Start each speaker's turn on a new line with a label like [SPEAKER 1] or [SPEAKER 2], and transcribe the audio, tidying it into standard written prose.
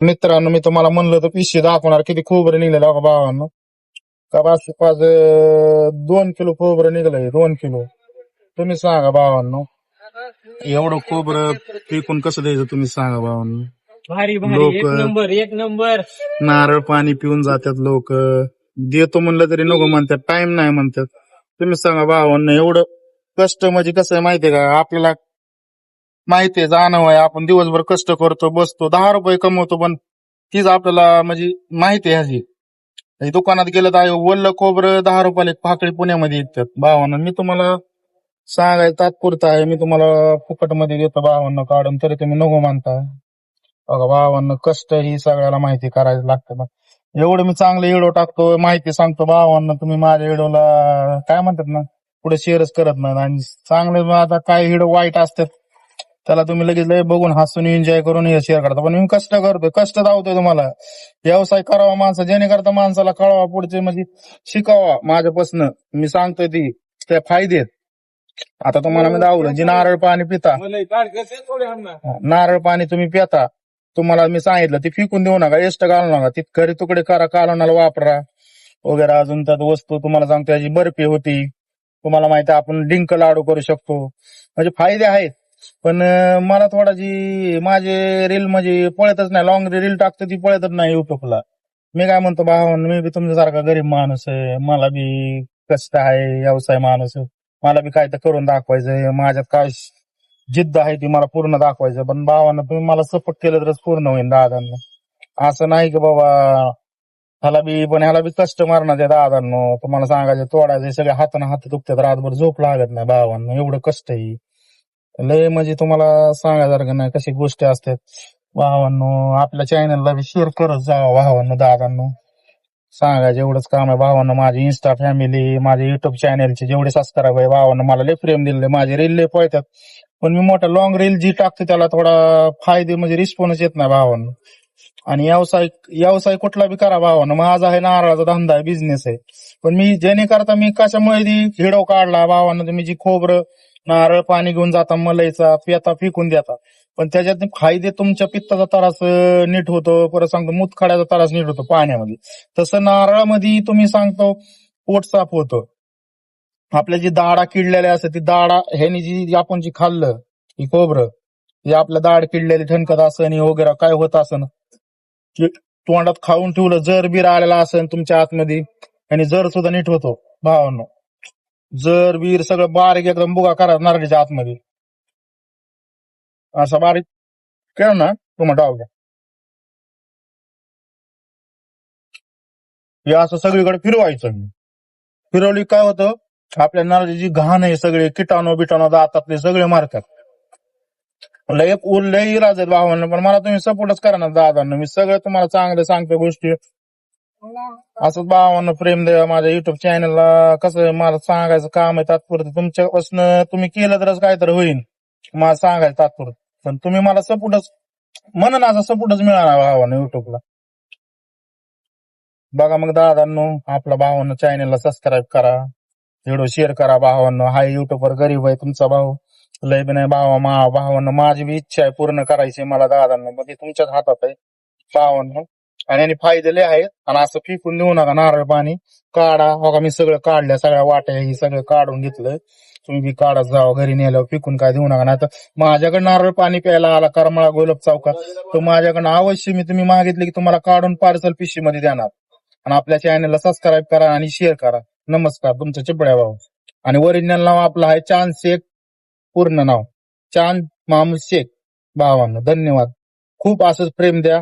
[SPEAKER 1] मित्रांनो, मी तुम्हाला म्हणलं तर पिशवी दाखवणार किती खोबरं निघलेलं का भावांनो. का पाचशे पाच 2 किलो खोबरं निघलंय, 2 किलो. तुम्ही सांगा भावांनो, एवढं खोबरं पिकून कसं द्यायचं तुम्ही सांगा भावांनो.
[SPEAKER 2] भारी भारी
[SPEAKER 1] लोक
[SPEAKER 2] एक नंबर एक नंबर.
[SPEAKER 1] नारळ पाणी पिऊन जातात लोक, देतो म्हणलं तरी नको म्हणतात, टाइम नाही म्हणतात. तुम्ही सांगा भावांनो, एवढं कष्ट म्हणजे कसं आहे माहितीये का आपल्याला, माहितीये जाणव आहे, आपण दिवसभर कष्ट करतो, बसतो, 10 रुपये कमवतो, पण तीच आपल्याला म्हणजे माहिती आहे ह्याची. हे दुकानात गेलं तर वल्ल खोबरं 10 रुपयाला एक पाकळी पुण्यामध्ये विकतात भावांनो. मी तुम्हाला सांगायचं तात्पुरतं आहे, मी तुम्हाला फुकटमध्ये देतो भावांनो काढून, तरी तुम्ही नको म्हणता. बघा भावांनो, कष्ट ही सगळ्याला माहिती करायला लागतं बा. एवढं मी चांगले व्हिडिओ टाकतो, माहिती सांगतो भावांनो, तुम्ही माझ्या व्हिडिओला काय म्हणतात ना, पुढे शेअरच करत नाही. आणि चांगले आता काय व्हिडिओ वाईट असतात त्याला तुम्ही लगेच लय बघून हसून एन्जॉय करून शेअर करता. पण मी कष्ट करतोय, कष्ट दावतोय तुम्हाला. व्यवसाय करावा माणसा, जेणे करता माणसाला कळावा, पुढचे म्हणजे शिकावा माझ्यापासून. मी सांगतोय ती ते फायदे आहेत. आता तुम्हाला मी दावलं, जी नारळ पाणी पिता, नारळ पाणी तुम्ही पिता, तुम्हाला मी सांगितलं ती फेकून देऊ नका, एस्ट घालू नका, ती घरी तुकडे करा, कालवणाला वापरा वगैरे. अजून त्यात वस्तू तुम्हाला सांगतो, याची बर्फी होती, तुम्हाला माहिती आहे आपण डिंक लाडू करू शकतो, म्हणजे फायदे आहेत. पण मला थोडा जी माझे रील म्हणजे पळतच नाही, लॉंग रील टाकतो ती पळतच नाही युट्यूबला. मी काय म्हणतो भावांनो, मी बी तुमच्यासारखा गरीब माणूस आहे, मला बी कष्ट आहे, व्यवसाय माणूस आहे, मला बी काय तर करून दाखवायचंय, माझ्यात काय जिद्द आहे ती मला पूर्ण दाखवायचं. पण भावांनो, तुम्ही मला सपोर्ट केलं तरच पूर्ण होईल दादांना. असं नाही की बाबा ह्याला बी, पण ह्याला बी कष्ट मारणार त्या दादांनो. तुम्हाला सांगायचं, तोडायचे सगळे हाताने हात दुखतात, रातभर झोप लागत नाही भावांनो, एवढं कष्ट आहे. लय म्हणजे तुम्हाला सांगायसारखं नाही कशी गोष्टी असतात भावांनो. आपल्या चॅनलला बी शेअर करत जावा भावांनो, दादांनो. सांगायचं एवढंच काम आहे भावांनो. माझी इन्स्टा फॅमिली, माझे युट्यूब चॅनलचे जेवढे सबस्क्राईब आहे भावांनो, मला लय प्रेम दिले, माझे रील लय पळतात. पण मी मोठा लॉंग रील जी टाकते त्याला थोडा फायदे म्हणजे रिस्पॉन्स येत नाही भावांनो. आणि व्यवसाय व्यवसाय कुठला बी करा भावांनो, माझा आहे नारळाचा धंदा आहे, बिझनेस आहे. पण मी जेणे करता मी कशामुळे व्हिडिओ काढला भावांनो, तुम्ही जी खोबरं नारळ पाणी घेऊन जाता, मलईचा पिता फेकून देता, पण त्याच्यात फायदे तुमच्या पित्ताचा त्रास नीट होतो, परत सांगतो मूतखड्याचा त्रास नीट होतो पाण्यामध्ये. तसं नारळामध्ये तुम्ही सांगतो पोट साफ होतं. आपल्या जी दाढा किडलेल्या असतात, ती दाढा ह्यानी जी आपण जी खाल्लं ही खोबरं, जे आपल्या दाढ किडलेली ठणकत असन वगैरे काय होत असन, की तोंडात खाऊन ठेवलं, जर बीर आलेला असेल तुमच्या आतमध्ये, आणि जर सुद्धा नीट होतो भावांनो. जर बीर सगळं बारीक एकदम बुगा करा नारळीच्या आतमध्ये, असा बारीक केलं ना तुम्हाला डाव घ्या, हे असं सगळीकडे फिरवायचं. फिरवली काय होतं, आपल्या नारळाची जी घाण आहे, सगळे किटाणू बिटाणू दातातले सगळे मारतात. लय लय इलाज आहेत भावांना, पण मला तुम्ही सपोर्टच करा ना दादांना. मी सगळं तुम्हाला चांगलं सांगतो गोष्टी. असंच भावांना प्रेम द्या माझ्या युट्यूब चॅनलला. कसं आहे, मला सांगायचं काम आहे तात्पुरतं, तुमच्यापासून तुम्ही केलं तरच काय तर होईल, मला सांगायचं तात्पुरतं. पण तुम्ही मला सपोर्टच म्हणून असा सपोर्टच मिळाला भावांना युट्यूबला. बघा मग दादांनो, आपला भावांना चॅनलला सबस्क्राईब करा, व्हिडिओ शेअर करा भावांनो. हाय युट्यूबवर गरीब आहे तुमचा भाऊ, लय बी नाही भावांनो, माझी बी इच्छा आहे पूर्ण करायची मला दादांनो, मग ते तुमच्याच हातात आहे भावांनो. आणि यांनी फायदे लय आहेत. आणि असं फेकून देऊ नका नारळ पाणी, काढा. बघा मी सगळं काढल्या, सगळ्या वाट्या ही सगळं काढून घेतलं, तुम्ही बी काढत जावा, घरी नेल्यावर फेकून काय देऊ नका. नाही तर माझ्याकडे नारळ पाणी प्यायला आला करमाळा गोलब चौकात, तर माझ्याकडनं अवश्य मी तुम्ही मागितले की तुम्हाला काढून पार्सल पिशवी मध्ये देणार. आणि आपल्या चॅनलला सबस्क्राईब करा आणि शेअर करा. नमस्कार, तुमचं चिपळ्या भाऊ. आणि ओरिजिनल नाव आपलं आहे चांद शेख, पूर्ण नाव चांद मामूद शेख भावांनो. धन्यवाद. खूप असंच प्रेम द्या.